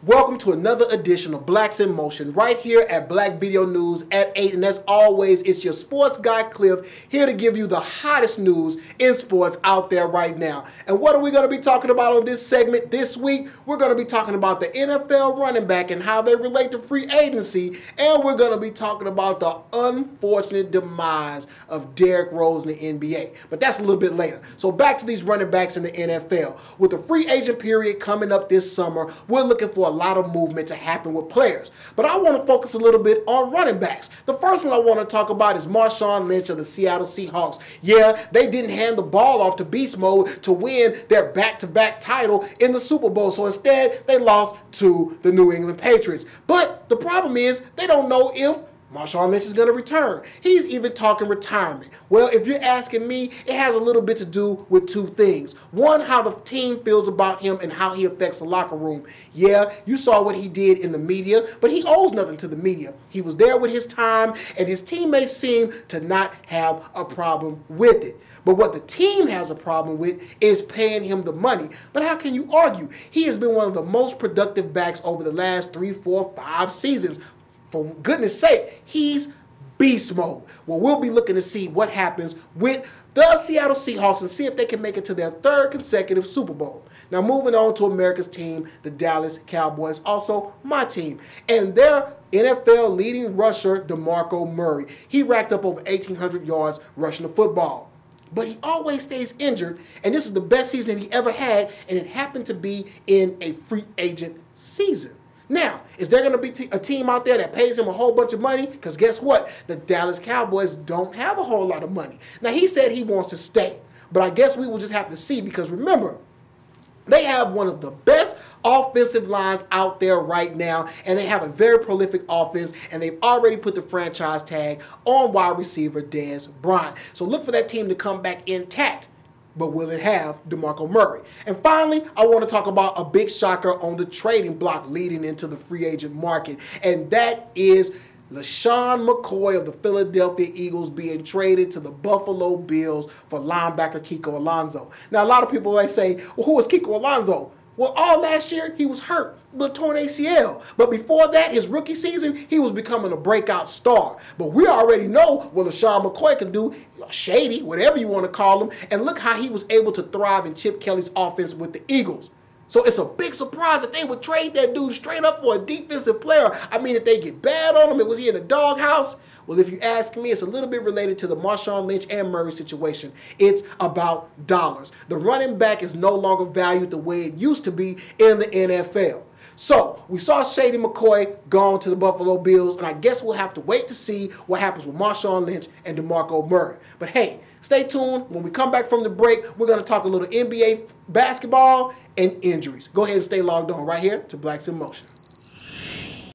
Welcome to another edition of Blacks in Motion right here at Black Video News at 8. And as always, it's your sports guy Cliff here to give you the hottest news in sports out there right now. And what are we going to be talking about on this segment this week? We're going to be talking about the NFL running back and how they relate to free agency. And we're going to be talking about the unfortunate demise of Derrick Rose in the NBA. But that's a little bit later. So back to these running backs in the NFL. With the free agent period coming up this summer, we're looking for a lot of movement to happen with players. But I want to focus a little bit on running backs. The first one I want to talk about is Marshawn Lynch of the Seattle Seahawks. Yeah, they didn't hand the ball off to beast mode to win their back-to-back title in the Super Bowl. So instead, they lost to the New England Patriots. But the problem is they don't know if Marshawn Lynch is going to return. He's even talking retirement. Well, if you're asking me, it has a little bit to do with two things. One, how the team feels about him and how he affects the locker room. Yeah, you saw what he did in the media, but he owes nothing to the media. He was there with his time, and his teammates seem to not have a problem with it. But what the team has a problem with is paying him the money. But how can you argue? He has been one of the most productive backs over the last 3, 4, 5 seasons. For goodness sake, he's beast mode. Well, we'll be looking to see what happens with the Seattle Seahawks and see if they can make it to their 3rd consecutive Super Bowl. Now, moving on to America's team, the Dallas Cowboys, also my team. And their NFL leading rusher, DeMarco Murray. He racked up over 1,800 yards rushing the football. But he always stays injured, and this is the best season he ever had, and it happened to be in a free agent season. Now, is there going to be a team out there that pays him a whole bunch of money? Because guess what? The Dallas Cowboys don't have a whole lot of money. Now, he said he wants to stay, but I guess we will just have to see because remember, they have one of the best offensive lines out there right now, and they have a very prolific offense, and they've already put the franchise tag on wide receiver Dez Bryant. So look for that team to come back intact. But will it have DeMarco Murray? And finally, I want to talk about a big shocker on the trading block leading into the free agent market, and that is LeSean McCoy of the Philadelphia Eagles being traded to the Buffalo Bills for linebacker Kiko Alonso. Now, a lot of people might say, well, who is Kiko Alonso? Well, all last year, he was hurt with a torn ACL. But before that, his rookie season, he was becoming a breakout star. But we already know what LeSean McCoy can do, shady, whatever you want to call him. And look how he was able to thrive in Chip Kelly's offense with the Eagles. So it's a big surprise that they would trade that dude straight up for a defensive player. I mean, if they get bad on him, was he in a doghouse? Well, if you ask me, it's a little bit related to the Marshawn Lynch and Murray situation. It's about dollars. The running back is no longer valued the way it used to be in the NFL. So we saw Shady McCoy gone to the Buffalo Bills, and I guess we'll have to wait to see what happens with Marshawn Lynch and DeMarco Murray. But hey, stay tuned. When we come back from the break, we're going to talk a little NBA basketball and injuries. Go ahead and stay logged on right here to Blacks in Motion.